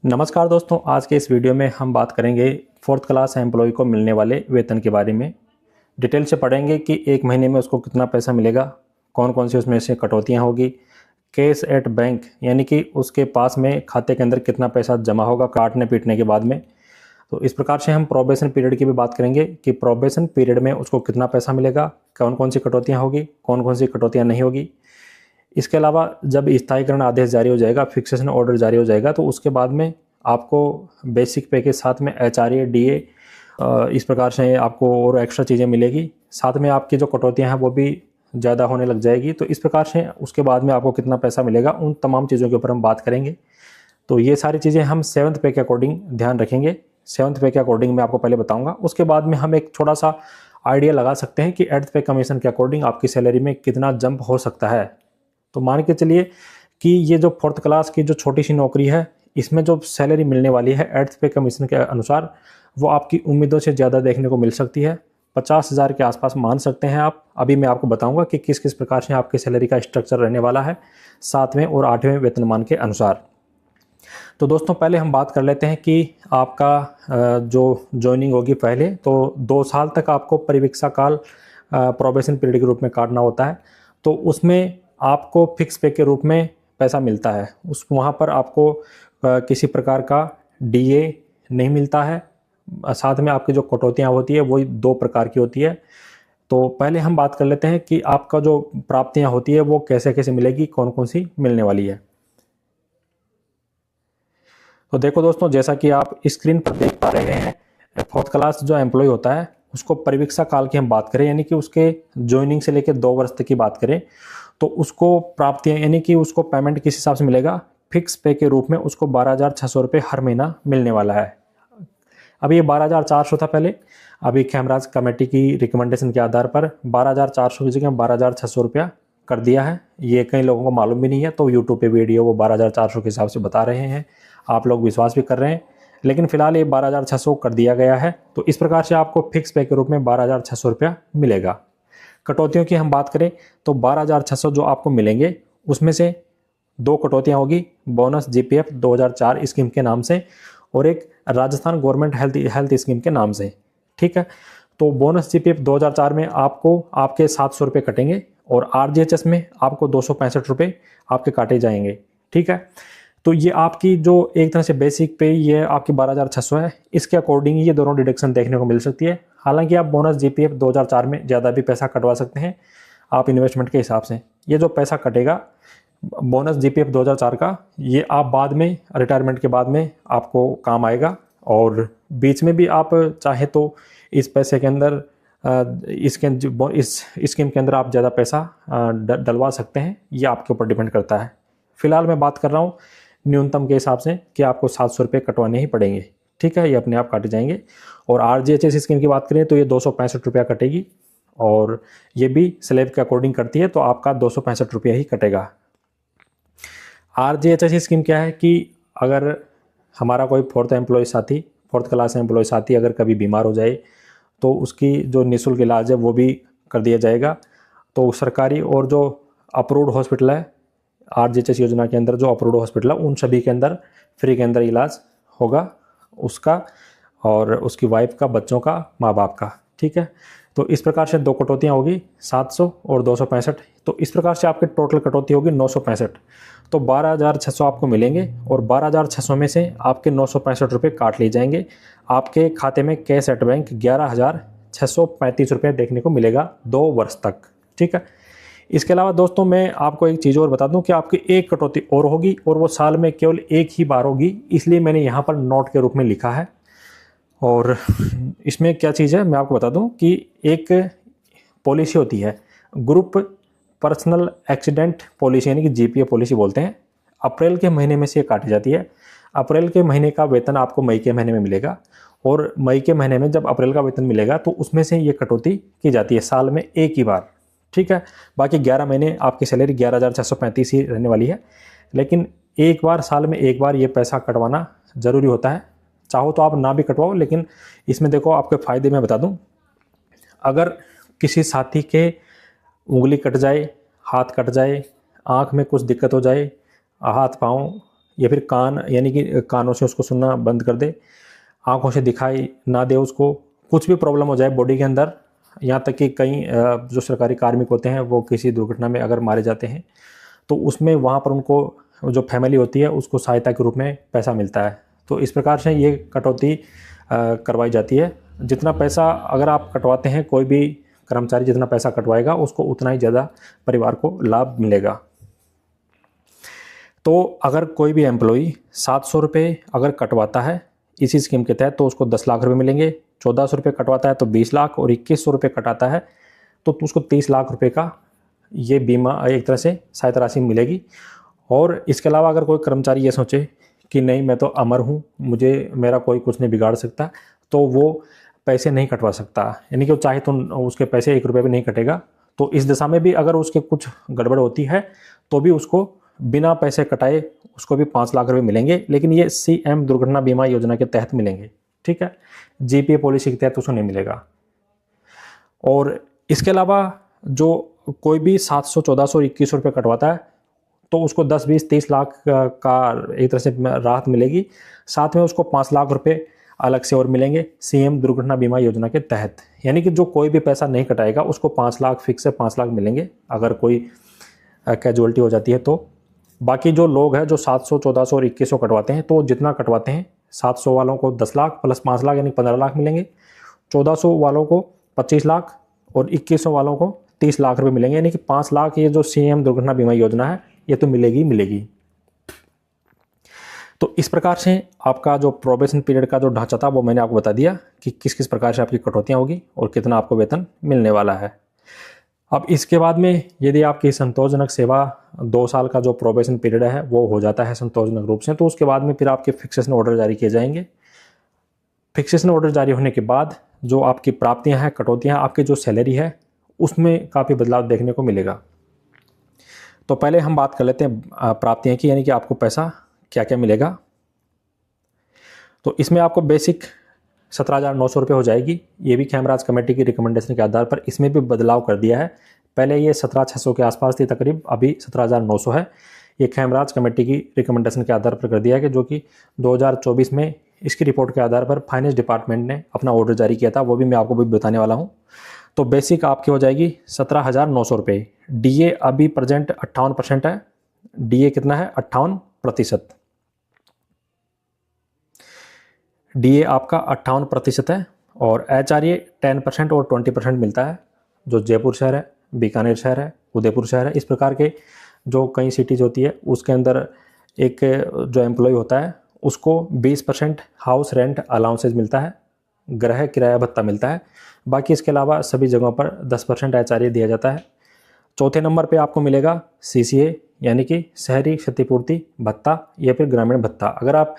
नमस्कार दोस्तों, आज के इस वीडियो में हम बात करेंगे फोर्थ क्लास एम्प्लॉय को मिलने वाले वेतन के बारे में। डिटेल से पढ़ेंगे कि एक महीने में उसको कितना पैसा मिलेगा, कौन कौन सी उसमें से कटौतियां होगी, कैश एट बैंक यानी कि उसके पास में खाते के अंदर कितना पैसा जमा होगा काटने पीटने के बाद में। तो इस प्रकार से हम प्रोबेशन पीरियड की भी बात करेंगे कि प्रोबेशन पीरियड में उसको कितना पैसा मिलेगा, कौन कौन सी कटौतियाँ होगी, कौन कौन सी कटौतियाँ नहीं होगी। इसके अलावा जब स्थायीकरण आदेश जारी हो जाएगा, फिक्सेशन ऑर्डर जारी हो जाएगा, तो उसके बाद में आपको बेसिक पे के साथ में एचआरए डीए इस प्रकार से आपको और एक्स्ट्रा चीज़ें मिलेगी। साथ में आपकी जो कटौतियां हैं वो भी ज़्यादा होने लग जाएगी। तो इस प्रकार से उसके बाद में आपको कितना पैसा मिलेगा, उन तमाम चीज़ों के ऊपर हम बात करेंगे। तो ये सारी चीज़ें हम सेवन्थ पे के अकॉर्डिंग ध्यान रखेंगे। सेवन्थ पे के अकॉर्डिंग मैं आपको पहले बताऊंगा, उसके बाद में हम एक छोटा सा आइडिया लगा सकते हैं कि एट्थ पे कमीशन के अकॉर्डिंग आपकी सैलरी में कितना जंप हो सकता है। तो मान के चलिए कि ये जो फोर्थ क्लास की जो छोटी सी नौकरी है, इसमें जो सैलरी मिलने वाली है एट्थ पे कमीशन के अनुसार, वो आपकी उम्मीदों से ज़्यादा देखने को मिल सकती है। 50,000 के आसपास मान सकते हैं आप। अभी मैं आपको बताऊंगा कि किस किस प्रकार से आपकी सैलरी का स्ट्रक्चर रहने वाला है 7वें और 8वें वेतनमान के अनुसार। तो दोस्तों पहले हम बात कर लेते हैं कि आपका जो ज्वाइनिंग होगी पहले तो 2 साल तक आपको परिवीक्षा काल प्रोबेशन पीरियड के रूप में काटना होता है। तो उसमें आपको फिक्स पे के रूप में पैसा मिलता है। उस वहाँ पर आपको किसी प्रकार का डीए नहीं मिलता है। साथ में आपकी जो कटौतियाँ होती है वो 2 प्रकार की होती है। तो पहले हम बात कर लेते हैं कि आपका जो प्राप्तियाँ होती है वो कैसे कैसे मिलेगी, कौन कौन सी मिलने वाली है। तो देखो दोस्तों, जैसा कि आप स्क्रीन पर देख पा रहे हैं, फोर्थ क्लास जो एम्प्लॉय होता है उसको परिवीक्षा काल की हम बात करें यानी कि उसके ज्वाइनिंग से लेकर 2 वर्ष तक की बात करें, तो उसको प्राप्तियाँ यानी कि उसको पेमेंट किस हिसाब से मिलेगा, फिक्स पे के रूप में उसको 12,600 रुपये हर महीना मिलने वाला है। अभी ये 12,400 था पहले, अभी खेमराज कमेटी की रिकमेंडेशन के आधार पर 12,400 की जगह 12,600 रुपया कर दिया है। ये कई लोगों को मालूम भी नहीं है, तो यूट्यूब पे वीडियो वो 12,400 के हिसाब से बता रहे हैं, आप लोग विश्वास भी कर रहे हैं, लेकिन फिलहाल ये 12,600 कर दिया गया है। तो इस प्रकार से आपको फिक्स पे के रूप में 12,600 रुपया मिलेगा। कटौतियों की हम बात करें तो 12,600 जो आपको मिलेंगे उसमें से 2 कटौतियाँ होगी, बोनस जीपीएफ 2004 स्कीम के नाम से और एक राजस्थान गवर्नमेंट हेल्थ स्कीम के नाम से। ठीक है, तो बोनस जीपीएफ 2004 में आपको आपके 700 रुपये कटेंगे और आरजीएचएस में आपको 265 रुपये आपके काटे जाएंगे। ठीक है, तो ये आपकी जो एक तरह से बेसिक पे ये आपकी 12,600 है, इसके अकॉर्डिंग ये दोनों डिडक्शन देखने को मिल सकती है। हालांकि आप बोनस जीपीएफ 2004 में ज़्यादा भी पैसा कटवा सकते हैं आप इन्वेस्टमेंट के हिसाब से। ये जो पैसा कटेगा बोनस जीपीएफ 2004 का, ये आप बाद में रिटायरमेंट के बाद में आपको काम आएगा और बीच में भी आप चाहे तो इस पैसे के अंदर इस स्कीम के अंदर आप ज़्यादा पैसा डलवा सकते हैं। ये आपके ऊपर डिपेंड करता है। फिलहाल मैं बात कर रहा हूँ न्यूनतम के हिसाब से कि आपको 700 रुपये कटवाने ही पड़ेंगे। ठीक है, ये अपने आप काटे जाएंगे। और आरजीएचएस स्कीम की बात करें तो ये 265 रुपया कटेगी और ये भी स्लैब के अकॉर्डिंग करती है, तो आपका 265 रुपया ही कटेगा। आरजीएचएस स्कीम क्या है कि अगर हमारा कोई फोर्थ क्लास एम्प्लॉय साथी अगर कभी बीमार हो जाए तो उसकी जो निःशुल्क इलाज है वो भी कर दिया जाएगा। तो सरकारी और जो अप्रूव्ड हॉस्पिटल है आरजीएचएस योजना के अंदर, जो अप्रूव्ड हॉस्पिटल है उन सभी के अंदर फ्री के अंदर इलाज होगा उसका और उसकी वाइफ का, बच्चों का, माँ बाप का। ठीक है, तो इस प्रकार से 2 कटौतियाँ होगी, 700 और 265। तो इस प्रकार से आपकी टोटल कटौती होगी 965। तो 12,600 आपको मिलेंगे और 12,600 में से आपके 965 रुपये काट लिए जाएंगे। आपके खाते में कैश एट बैंक 11,635 रुपये देखने को मिलेगा 2 वर्ष तक। ठीक है, इसके अलावा दोस्तों मैं आपको एक चीज़ और बता दूं कि आपकी एक कटौती और होगी और वो साल में केवल एक ही बार होगी, इसलिए मैंने यहाँ पर नोट के रूप में लिखा है। और इसमें क्या चीज़ है मैं आपको बता दूं कि एक पॉलिसी होती है ग्रुप पर्सनल एक्सीडेंट पॉलिसी यानी कि जीपीए पॉलिसी बोलते हैं। अप्रैल के महीने में से ये काटी जाती है। अप्रैल के महीने का वेतन आपको मई के महीने में मिलेगा और मई के महीने में जब अप्रैल का वेतन मिलेगा तो उसमें से ये कटौती की जाती है साल में एक ही बार। ठीक है, बाकी 11 महीने आपकी सैलरी 11,635 ही रहने वाली है, लेकिन एक बार साल में एक बार ये पैसा कटवाना ज़रूरी होता है। चाहो तो आप ना भी कटवाओ, लेकिन इसमें देखो आपके फ़ायदे मैं बता दूं, अगर किसी साथी के उंगली कट जाए, हाथ कट जाए, आँख में कुछ दिक्कत हो जाए, हाथ पाँव या फिर कान यानी कि कानों से उसको सुनना बंद कर दे, आंखों से दिखाई ना दे उसको, कुछ भी प्रॉब्लम हो जाए बॉडी के अंदर, यहाँ तक कि कई जो सरकारी कार्मिक होते हैं वो किसी दुर्घटना में अगर मारे जाते हैं तो उसमें वहाँ पर उनको जो फैमिली होती है उसको सहायता के रूप में पैसा मिलता है। तो इस प्रकार से ये कटौती करवाई जाती है। जितना पैसा अगर आप कटवाते हैं, कोई भी कर्मचारी जितना पैसा कटवाएगा उसको उतना ही ज़्यादा परिवार को लाभ मिलेगा। तो अगर कोई भी एम्प्लॉई 700 रुपये अगर कटवाता है इसी स्कीम के तहत तो उसको 10 लाख रुपए मिलेंगे। 1400 रुपये कटवाता है तो 20 लाख, और 2100 रुपये कटाता है तो उसको 30 लाख रुपए का ये बीमा एक तरह से सहायता राशि मिलेगी। और इसके अलावा अगर कोई कर्मचारी ये सोचे कि नहीं मैं तो अमर हूँ, मुझे मेरा कोई कुछ नहीं बिगाड़ सकता, तो वो पैसे नहीं कटवा सकता, यानी कि वो चाहे तो उसके पैसे 1 रुपये भी नहीं कटेगा। तो इस दिशा में भी अगर उसके कुछ गड़बड़ होती है तो भी उसको बिना पैसे कटाए उसको भी 5 लाख रुपए मिलेंगे, लेकिन ये CM दुर्घटना बीमा योजना के तहत मिलेंगे, ठीक है। GPA पॉलिसी के तहत उसको नहीं मिलेगा। और इसके अलावा जो कोई भी 700, 1400 और 2100 रुपये कटवाता है तो उसको 10, 20, 30 लाख का एक तरह से राहत मिलेगी। साथ में उसको 5 लाख रुपए अलग से और मिलेंगे CM दुर्घटना बीमा योजना के तहत। यानी कि जो कोई भी पैसा नहीं कटाएगा उसको 5 लाख फिक्स है, 5 लाख मिलेंगे अगर कोई कैजुअलिटी हो जाती है तो। बाकी जो लोग हैं जो 700, 1400 और 2100 कटवाते हैं तो जितना कटवाते हैं, 700 वालों को 10 लाख प्लस 5 लाख यानी 15 लाख मिलेंगे, 1400 वालों को 25 लाख और 2100 वालों को 30 लाख रुपए मिलेंगे। यानी कि 5 लाख ये जो CM दुर्घटना बीमा योजना है ये तो मिलेगी। तो इस प्रकार से आपका जो प्रोबेशन पीरियड का जो ढांचा था वो मैंने आपको बता दिया कि किस किस प्रकार से आपकी कटौतियाँ होगी और कितना आपको वेतन मिलने वाला है। अब इसके बाद में यदि आपकी संतोषजनक सेवा 2 साल का जो प्रोबेशन पीरियड है वो हो जाता है संतोषजनक रूप से, तो उसके बाद में फिर आपके फिक्सेशन ऑर्डर जारी किए जाएंगे। फिक्सेशन ऑर्डर जारी होने के बाद जो आपकी प्राप्तियां हैं, कटौतियां, आपकी जो सैलरी है उसमें काफ़ी बदलाव देखने को मिलेगा। तो पहले हम बात कर लेते हैं प्राप्तियां की, यानी कि आपको पैसा क्या क्या मिलेगा। तो इसमें आपको बेसिक 17,900 रुपये हो जाएगी। ये भी खेमराज कमेटी की रिकमेंडेशन के आधार पर इसमें भी बदलाव कर दिया है। पहले ये 17,600 के आसपास थी तकरीब, अभी 17,900 है। ये खेमराज कमेटी की रिकमेंडेशन के आधार पर कर दिया है कि जो कि 2024 में इसकी रिपोर्ट के आधार पर फाइनेंस डिपार्टमेंट ने अपना ऑर्डर जारी किया था, वो भी मैं आपको भी बताने वाला हूँ। तो बेसिक आपकी हो जाएगी 17,900 रुपये। DA अभी प्रेजेंट 58% है। DA कितना है? 58%। DA आपका 58% है। और HRA 10% और 20% मिलता है, जो जयपुर शहर है, बीकानेर शहर है, उदयपुर शहर है, इस प्रकार के जो कई सिटीज़ होती है उसके अंदर एक जो एम्प्लॉय होता है उसको 20% हाउस रेंट अलाउंसेज मिलता है, गृह किराया भत्ता मिलता है। बाकी इसके अलावा सभी जगहों पर 10% HRA दिया जाता है। चौथे नंबर पे आपको मिलेगा CCA यानी कि शहरी क्षतिपूर्ति भत्ता या फिर ग्रामीण भत्ता। अगर आप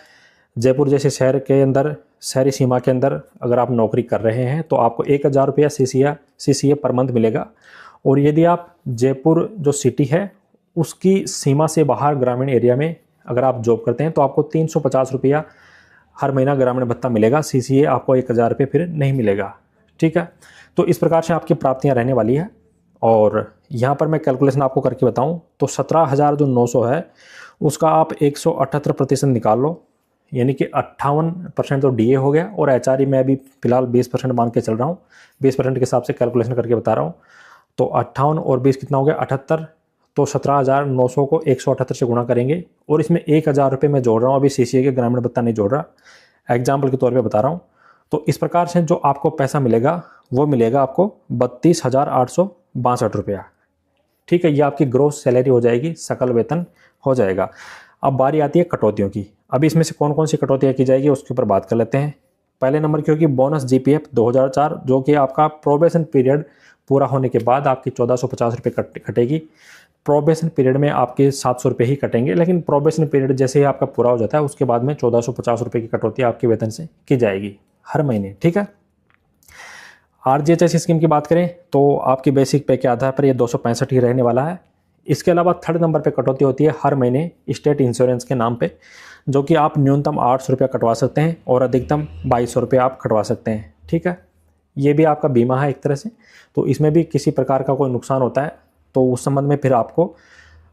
जयपुर जैसे शहर के अंदर, शहरी सीमा के अंदर अगर आप नौकरी कर रहे हैं तो आपको 1,000 रुपया CCA पर मंथ मिलेगा। और यदि आप जयपुर जो सिटी है उसकी सीमा से बाहर ग्रामीण एरिया में अगर आप जॉब करते हैं तो आपको 350 रुपया हर महीना ग्रामीण भत्ता मिलेगा। CCA आपको 1,000 रुपये फिर नहीं मिलेगा, ठीक है। तो इस प्रकार से आपकी प्राप्तियां रहने वाली है। और यहाँ पर मैं कैलकुलेशन आपको करके बताऊँ तो 17,900 है, उसका आप 178% निकाल लो, यानी कि 58% तो DA हो गया। और HRA मैं अभी फिलहाल 20% मान के चल रहा हूँ, 20% के हिसाब से कैलकुलेशन करके बता रहा हूँ। तो 58 और 20 कितना हो गया? 78। तो 17,900 को 178 से गुणा करेंगे और इसमें 1,000 रुपये मैं जोड़ रहा हूँ, अभी CCA के ग्रामीण भत्ता नहीं जोड़ रहा, एग्जाम्पल के तौर पे बता रहा हूँ। तो इस प्रकार से जो आपको पैसा मिलेगा वो मिलेगा आपको 32,862 रुपया, ठीक है। ये आपकी ग्रोस सैलरी हो जाएगी, सकल वेतन हो जाएगा। अब बारी आती है कटौतियों की। अभी इसमें से कौन कौन सी कटौतियाँ की जाएगी उसके ऊपर बात कर लेते हैं। पहले नंबर की होगी बोनस GPF 2004, जो कि आपका प्रोबेशन पीरियड पूरा होने के बाद आपकी 1,450 रुपये कटेगी। प्रोबेशन पीरियड में आपके 700 रुपये ही कटेंगे, लेकिन प्रोबेशन पीरियड जैसे ही आपका पूरा हो जाता है उसके बाद में 1,450 रुपये की कटौती आपके वेतन से की जाएगी हर महीने, ठीक है। RGHS स्कीम की बात करें तो आपकी बेसिक पे के आधार पर ये 265 ही रहने वाला है। इसके अलावा थर्ड नंबर पे कटौती होती है हर महीने स्टेट इंश्योरेंस के नाम पे, जो कि आप न्यूनतम 800 रुपया कटवा सकते हैं और अधिकतम 2,200 रुपये आप कटवा सकते हैं, ठीक है। ये भी आपका बीमा है एक तरह से। तो इसमें भी किसी प्रकार का कोई नुकसान होता है तो उस संबंध में फिर आपको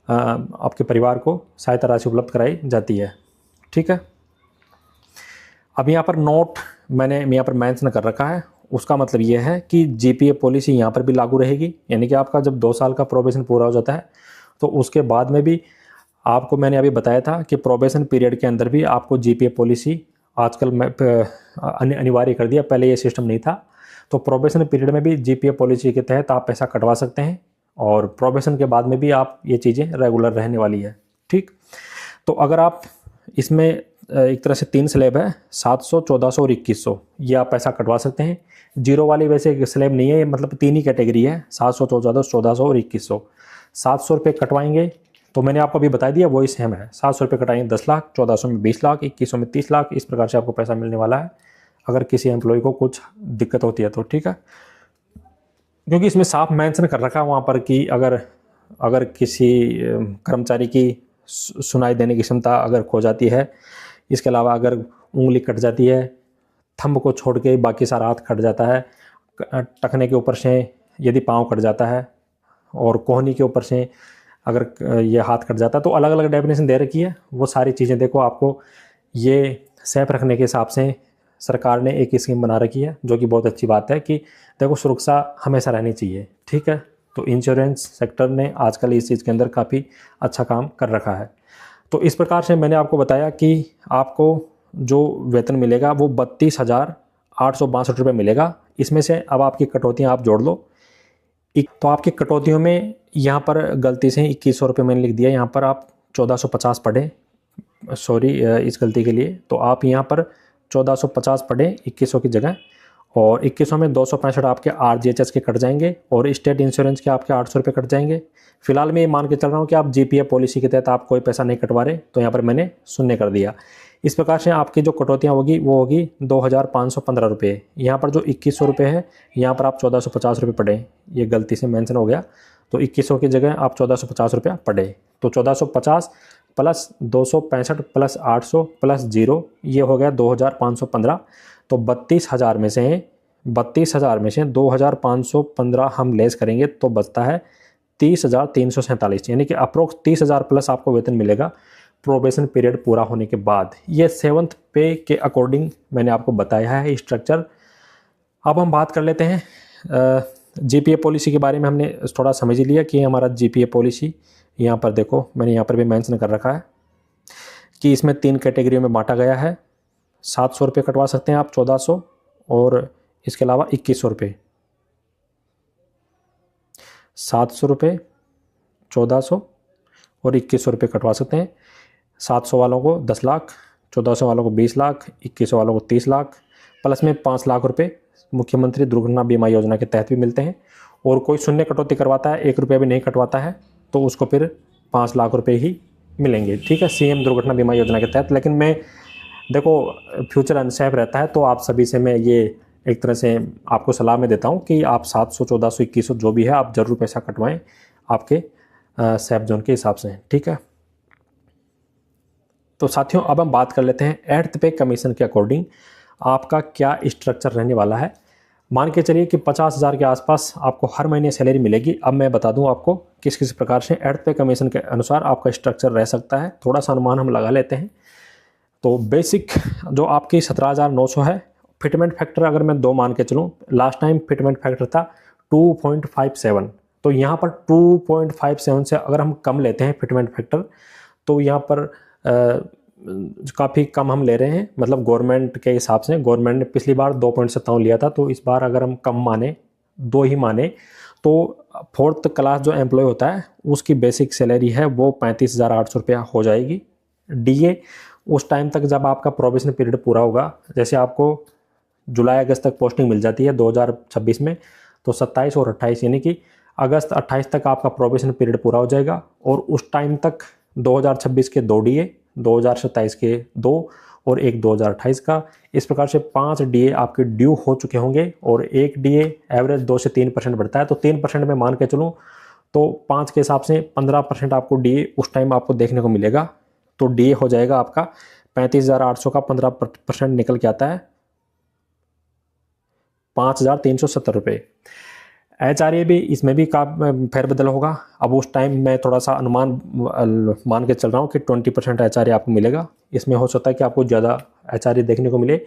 आपके परिवार को सहायता राशि उपलब्ध कराई जाती है। ठीक है। अब यहाँ पर नोट मैंने यहाँ पर मेंशन कर रखा है, उसका मतलब ये है कि जीपीए पॉलिसी यहाँ पर भी लागू रहेगी, यानी कि आपका जब 2 साल का प्रोबेशन पूरा हो जाता है तो उसके बाद में भी आपको, मैंने अभी बताया था कि प्रोबेशन पीरियड के अंदर भी आपको जीपीए पॉलिसी आजकल अनिवार्य कर दिया, पहले ये सिस्टम नहीं था। तो प्रोबेशन पीरियड में भी जीपीए पॉलिसी के तहत आप पैसा कटवा सकते हैं और प्रोबेशन के बाद में भी आप ये चीज़ें रेगुलर रहने वाली है। ठीक, तो अगर आप इसमें एक तरह से 3 स्लैब है, 700, 1400 और 2100, ये आप पैसा कटवा सकते हैं। जीरो वाली वैसे स्लैब नहीं है, मतलब 3 ही कैटेगरी है, 700, 1400 और 2100। 700 रुपये कटवाएंगे तो मैंने आपको अभी बता दिया वही सेम है, 700 रुपये कटाएंगे 10 लाख, 1400 में 20 लाख, 2100 में 30 लाख, इस प्रकार से आपको पैसा मिलने वाला है अगर किसी एम्प्लॉय को कुछ दिक्कत होती है तो। ठीक है, क्योंकि इसमें साफ मेंशन कर रखा है वहाँ पर कि अगर किसी कर्मचारी की सुनाई देने की क्षमता अगर खो जाती है, इसके अलावा अगर उंगली कट जाती है, थंब को छोड़ के बाकी सारा हाथ कट जाता है, टखने के ऊपर से यदि पाँव कट जाता है और कोहनी के ऊपर से अगर ये हाथ कट जाता है, तो अलग अलग डेफिनेशन दे रखी है। वो सारी चीज़ें देखो, आपको ये सेफ रखने के हिसाब से सरकार ने एक स्कीम बना रखी है, जो कि बहुत अच्छी बात है कि देखो सुरक्षा हमेशा रहनी चाहिए। ठीक है, तो इंश्योरेंस सेक्टर ने आजकल इस चीज़ के अंदर काफ़ी अच्छा काम कर रखा है। तो इस प्रकार से मैंने आपको बताया कि आपको जो वेतन मिलेगा वो 32,862 रुपये मिलेगा। इसमें से अब आपकी कटौतियाँ आप जोड़ लो। तो आपकी कटौतियों में यहाँ पर गलती से 2100 रुपये मैंने लिख दिया, यहाँ पर आप 1450 पढ़े, सॉरी इस गलती के लिए। तो आप यहाँ पर 1450 पढ़े 2100 की जगह, और 2100 में 265 आपके आरजीएचएस के कट जाएंगे और स्टेट इंश्योरेंस के आपके 800 रुपये कट जाएंगे। फिलहाल मैं ये मान के चल रहा हूँ कि आप जीपीए पॉलिसी के तहत आप कोई पैसा नहीं कटवा रहे, तो यहाँ पर मैंने शून्य कर दिया। इस प्रकार से आपकी जो कटौतियाँ होगी वो होगी 2515 रुपये। यहाँ पर जो 2100 रुपये है, यहाँ पर आप 1450 रुपये पढ़े, ये गलती से मेंशन हो गया, तो 2100 की जगह आप 1450 रुपया पढ़े। तो 1450 प्लस 265 प्लस 800 प्लस 0, ये हो गया 2515। तो 32,000 में से 2515 हम लेस करेंगे तो बचता है 30,347, यानी कि अप्रोक्स 30,000 प्लस आपको वेतन मिलेगा प्रोबेशन पीरियड पूरा होने के बाद। ये 7th पे के अकॉर्डिंग मैंने आपको बताया है स्ट्रक्चर। अब हम बात कर लेते हैं जीपीए पॉलिसी के बारे में। हमने थोड़ा समझ लिया कि हमारा जीपीए पॉलिसी, यहाँ पर देखो मैंने यहाँ पर भी मेंशन कर रखा है कि इसमें 3 कैटेगरियों में बांटा गया है। 700 रुपये कटवा सकते हैं आप, 1400, और इसके अलावा 2100 रुपये, 700 रुपये, 1400 और 2100 रुपये कटवा सकते हैं। 700 वालों को 10 लाख, 1400 वालों को 20 लाख, 2100 वालों को 30 लाख, प्लस में 5 लाख रुपये मुख्यमंत्री दुर्घटना बीमा योजना के तहत भी मिलते हैं। और कोई शून्य कटौती करवाता है, 1 रुपये भी नहीं कटवाता है, तो उसको फिर 5 लाख रुपये ही मिलेंगे। ठीक है, सीएम दुर्घटना बीमा योजना के तहत। लेकिन मैं देखो फ्यूचर अनसेफ रहता है, तो आप सभी से मैं ये एक तरह से आपको सलाह में देता हूँ कि आप 700, 1400, 2100 जो भी है आप ज़रूर पैसा कटवाएं आपके सेफ जोन के हिसाब से। ठीक है, तो साथियों अब हम बात कर लेते हैं 8th पे कमीशन के अकॉर्डिंग आपका क्या स्ट्रक्चर रहने वाला है। मान के चलिए कि 50,000 के आसपास आपको हर महीने सैलरी मिलेगी। अब मैं बता दूं आपको किस किस प्रकार से 8th पे कमीशन के अनुसार आपका स्ट्रक्चर रह सकता है। थोड़ा सा अनुमान हम लगा लेते हैं। तो बेसिक जो आपकी 17,900 है, फिटमेंट फैक्टर अगर मैं 2 मान के चलूँ, लास्ट टाइम फिटमेंट फैक्टर था 2.57, तो यहाँ पर 2.57 से अगर हम कम लेते हैं फिटमेंट फैक्टर, तो यहाँ पर काफ़ी कम हम ले रहे हैं। मतलब गवर्नमेंट के हिसाब से, गवर्नमेंट ने पिछली बार 2.57 लिया था, तो इस बार अगर हम कम माने, 2 ही माने, तो 4th क्लास जो एम्प्लॉय होता है उसकी बेसिक सैलरी है वो 35,800 रुपया हो जाएगी। डीए उस टाइम तक जब आपका प्रोबेशन पीरियड पूरा होगा, जैसे आपको जुलाई अगस्त तक पोस्टिंग मिल जाती है 2026 में, तो 27 और 28 यानी कि अगस्त 28 तक आपका प्रोबेशन पीरियड पूरा हो जाएगा। और उस टाइम तक 2026 के 2 डीए, 2027 के 2 और एक 2028 का, इस प्रकार से 5 डीए आपके ड्यू हो चुके होंगे। और एक डीए एवरेज 2 से 3% बढ़ता है, तो 3% में मान के चलूँ तो 5 के हिसाब से 15% आपको डीए उस टाइम आपको देखने को मिलेगा। तो डीए हो जाएगा आपका 35,800 का 15% निकल के आता है 5,370 रुपये। HRA भी इसमें भी का फेरबदल होगा। अब उस टाइम मैं थोड़ा सा अनुमान मान के चल रहा हूँ कि 20% HRA आपको मिलेगा। इसमें हो सकता है कि आपको ज़्यादा HRA देखने को मिले।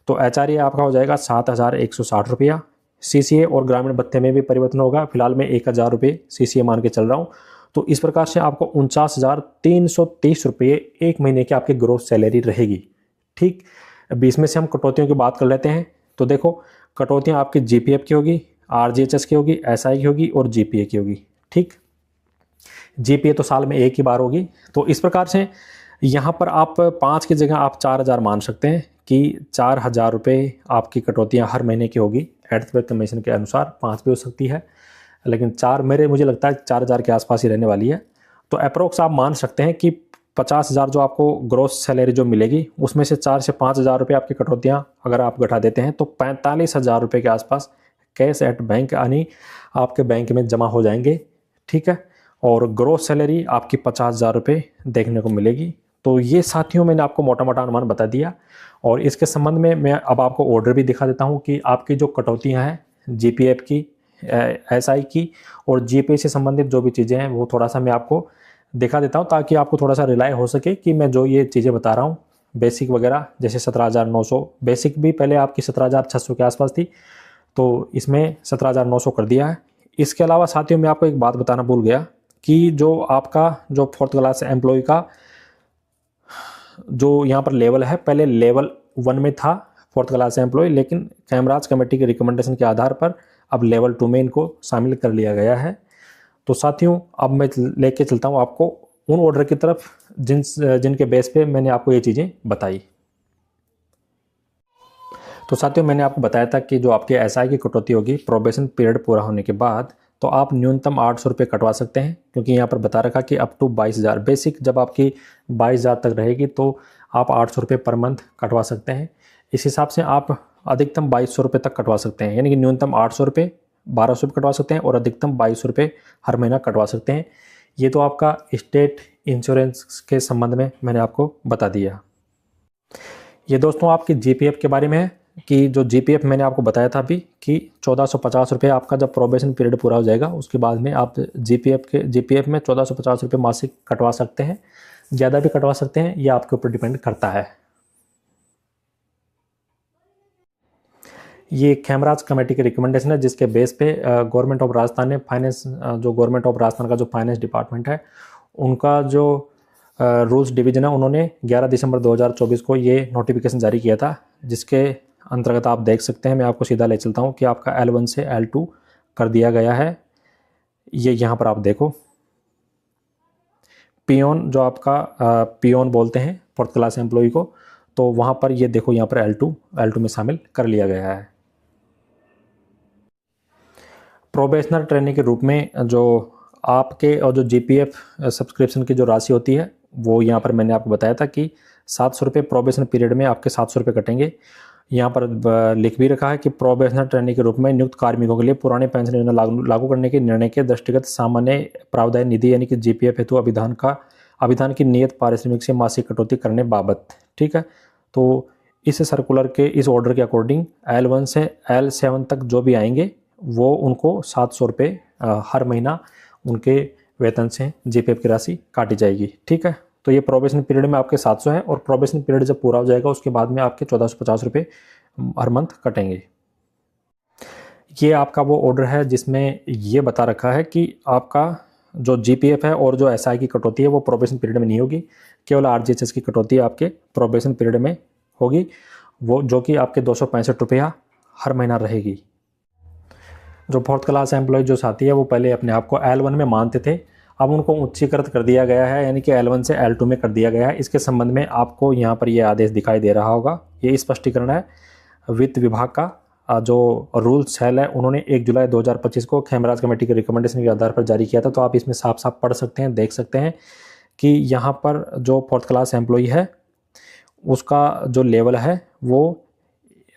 तो HRA आपका हो जाएगा 7,160 रुपया। CCA और ग्रामीण भत्ते में भी परिवर्तन होगा। फिलहाल मैं 1,000 रुपये CCA मान के चल रहा हूँ। तो इस प्रकार से आपको 49,330 रुपये एक महीने की आपकी ग्रोस सैलरी रहेगी। ठीक, अब इसमें से हम कटौतियों की बात कर लेते हैं। तो देखो, कटौतियाँ आपकी GPF की होगी, RGHS की होगी, SI की होगी और GPA की होगी। ठीक, GPA तो साल में एक ही बार होगी। तो इस प्रकार से यहाँ पर आप 5 की जगह आप 4,000 मान सकते हैं कि 4,000 रुपये आपकी कटौतियाँ हर महीने की होगी। एडथ पे कमीशन के अनुसार 5 भी हो सकती है, लेकिन 4 मुझे लगता है 4,000 के आसपास ही रहने वाली है। तो अप्रोक्स आप मान सकते हैं कि 50,000 जो आपको ग्रोस सैलरी जो मिलेगी, उसमें से 4 से 5,000 रुपये आपकी कटौतियाँ अगर आप घटा देते हैं तो 45,000 रुपये के आसपास कैश एट बैंक यानी आपके बैंक में जमा हो जाएंगे। ठीक है, और ग्रोस सैलरी आपकी 50,000 रुपये देखने को मिलेगी। तो ये साथियों मैंने आपको मोटा मोटा अनुमान बता दिया। और इसके संबंध में मैं अब आपको ऑर्डर भी दिखा देता हूँ कि आपकी जो कटौतियाँ हैं GPF की, SI की और GPA से संबंधित जो भी चीज़ें हैं वो थोड़ा सा मैं आपको दिखा देता हूँ, ताकि आपको थोड़ा सा रिलाय हो सके कि मैं जो ये चीज़ें बता रहा हूँ बेसिक वगैरह, जैसे 17,900 बेसिक भी पहले आपकी 17,600 के आसपास थी, तो इसमें 17,900 कर दिया है। इसके अलावा साथियों मैं आपको एक बात बताना भूल गया कि जो आपका जो 4th क्लास एम्प्लॉय का जो यहाँ पर लेवल है, पहले लेवल 1 में था 4th क्लास एम्प्लॉय, लेकिन कैमराज कमेटी के रिकमेंडेशन के आधार पर अब लेवल 2 में इनको शामिल कर लिया गया है। तो साथियों अब मैं लेके चलता हूँ आपको उन ऑर्डर की तरफ जिनके बेस पे मैंने आपको ये चीज़ें बताई। तो साथियों मैंने आपको बताया था कि जो आपके SI की कटौती होगी प्रोबेशन पीरियड पूरा होने के बाद, तो आप न्यूनतम 800 रुपये कटवा सकते हैं, क्योंकि यहाँ पर बता रखा कि अप टू 22,000 बेसिक जब आपकी 22,000 तक रहेगी तो आप 800 रुपये पर मंथ कटवा सकते हैं। इस हिसाब से आप अधिकतम 2,200 रुपये तक कटवा सकते हैं, यानी कि न्यूनतम 800 रुपये, 1,200 रुपये कटवा सकते हैं और अधिकतम 2,200 रुपये हर महीना कटवा सकते हैं। ये तो आपका स्टेट इंश्योरेंस के संबंध में मैंने आपको बता दिया। ये दोस्तों आपकी GPF के बारे में है कि जो GPF मैंने आपको बताया था अभी कि 1,450 रुपये आपका जब प्रोबेशन पीरियड पूरा हो जाएगा उसके बाद में आप GPF में 1,450 रुपये मासिक कटवा सकते हैं, ज़्यादा भी कटवा सकते हैं, ये आपके ऊपर डिपेंड करता है। ये खेमराज कमेटी की रिकमेंडेशन है, जिसके बेस पे गवर्नमेंट ऑफ राजस्थान ने फाइनेंस, जो गवर्नमेंट ऑफ राजस्थान का जो फाइनेंस डिपार्टमेंट है उनका जो रूल्स डिवीजन है, उन्होंने 11 दिसंबर 2024 को ये नोटिफिकेशन जारी किया था, जिसके अंतर्गत आप देख सकते हैं। मैं आपको सीधा ले चलता हूँ कि आपका L1 से L2 कर दिया गया है। ये यहाँ पर आप देखो, पियोन जो आपका पियोन बोलते हैं 4th क्लास एम्प्लॉय को, तो वहाँ पर ये देखो यहाँ पर L2 में शामिल कर लिया गया है। प्रोबेशनर ट्रेनिंग के रूप में जो आपके और जो GPF सब्सक्रिप्शन की जो राशि होती है वो यहाँ पर मैंने आपको बताया था कि 700 रुपये प्रोबेशन पीरियड में आपके 700 रुपये कटेंगे। यहाँ पर लिख भी रखा है कि प्रोबेशनर ट्रेनिंग के रूप में नियुक्त कार्मिकों के लिए पुराने पेंशन योजना लागू करने के निर्णय के दृष्टिगत सामान्य प्रावधान निधि यानी कि GPF हेतु अभिधान की नियत पारिश्रमिक से मासिक कटौती करने बाबत। ठीक है, तो इस सर्कुलर के इस ऑर्डर के अकॉर्डिंग L1 से L7 तक जो भी आएंगे वो उनको 700 रुपये हर महीना उनके वेतन से GPF की राशि काटी जाएगी। ठीक है, तो ये प्रोबेशन पीरियड में आपके 700 है और प्रोबेशन पीरियड जब पूरा हो जाएगा उसके बाद में आपके 1,450 रुपये हर मंथ कटेंगे। ये आपका वो ऑर्डर है जिसमें ये बता रखा है कि आपका जो GPF है और जो SI की कटौती है वो प्रोबेशन पीरियड में नहीं होगी, केवल RGHS की कटौती आपके प्रोबेशन पीरियड में होगी, वो जो कि आपके 265 रुपया हर महीना रहेगी। जो 4th क्लास एम्प्लॉय जो साथी है वो पहले अपने आप को L1 में मानते थे, अब उनको उच्चीकृत कर दिया गया है, यानी कि L1 से L2 में कर दिया गया है। इसके संबंध में आपको यहाँ पर ये आदेश दिखाई दे रहा होगा, ये स्पष्टीकरण है वित्त विभाग का। जो रूल्स है उन्होंने 1 जुलाई 2025 को खेमराज कमेटी के रिकमेंडेशन के आधार पर जारी किया था। तो आप इसमें साफ साफ पढ़ सकते हैं, देख सकते हैं कि यहाँ पर जो 4th क्लास एम्प्लॉय है उसका जो लेवल है वो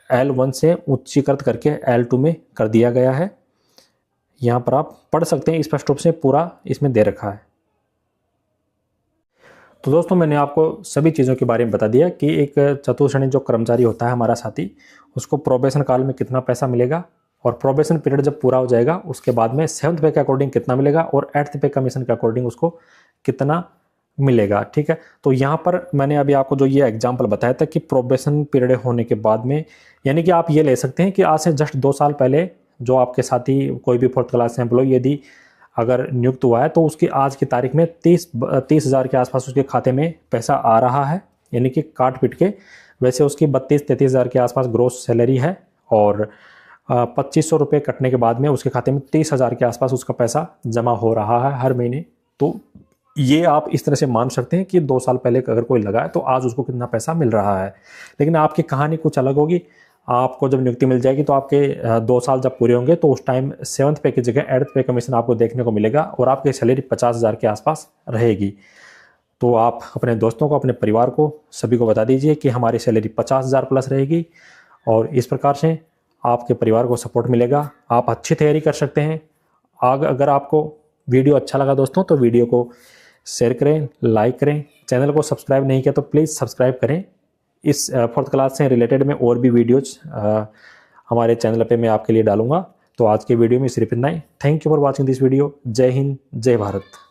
L1 से उच्चीकृत करके L2 में कर दिया गया है। यहाँ पर आप पढ़ सकते हैं, स्पष्ट रूप से पूरा इसमें दे रखा है। तो दोस्तों मैंने आपको सभी चीज़ों के बारे में बता दिया कि एक चतुर्श्रेणी जो कर्मचारी होता है हमारा साथी, उसको प्रोबेशन काल में कितना पैसा मिलेगा और प्रोबेशन पीरियड जब पूरा हो जाएगा उसके बाद में 7th पे के अकॉर्डिंग कितना मिलेगा और 8th पे कमीशन के अकॉर्डिंग उसको कितना मिलेगा। ठीक है, तो यहाँ पर मैंने अभी आपको जो ये एग्जांपल बताया था कि प्रोबेशन पीरियड होने के बाद में, यानी कि आप ये ले सकते हैं कि आज से जस्ट 2 साल पहले जो आपके साथी कोई भी 4th क्लास एम्प्लॉय यदि अगर नियुक्त हुआ है तो उसकी आज की तारीख में 30,000 के आसपास उसके खाते में पैसा आ रहा है, यानी कि काट पीट के। वैसे उसकी 32-33,000 के आसपास ग्रोस सैलरी है और 2500 रुपये कटने के बाद में उसके खाते में 30,000 के आसपास उसका पैसा जमा हो रहा है हर महीने। तो ये आप इस तरह से मान सकते हैं कि 2 साल पहले अगर कोई लगा है तो आज उसको कितना पैसा मिल रहा है। लेकिन आपकी कहानी कुछ अलग होगी। आपको जब नियुक्ति मिल जाएगी तो आपके 2 साल जब पूरे होंगे तो उस टाइम 7th पे की जगह 8th पे कमीशन आपको देखने को मिलेगा और आपकी सैलरी 50,000 के आसपास रहेगी। तो आप अपने दोस्तों को, अपने परिवार को, सभी को बता दीजिए कि हमारी सैलरी 50,000 प्लस रहेगी और इस प्रकार से आपके परिवार को सपोर्ट मिलेगा। आप अच्छी तैयारी कर सकते हैं। अगर आपको वीडियो अच्छा लगा दोस्तों तो वीडियो को शेयर करें, लाइक करें। चैनल को सब्सक्राइब नहीं किया तो प्लीज़ सब्सक्राइब करें। इस 4th क्लास से रिलेटेड में और भी वीडियोज हमारे चैनल पे मैं आपके लिए डालूंगा। तो आज के वीडियो में सिर्फ इतना ही। Thank you for watching this video. जय हिंद, जय भारत।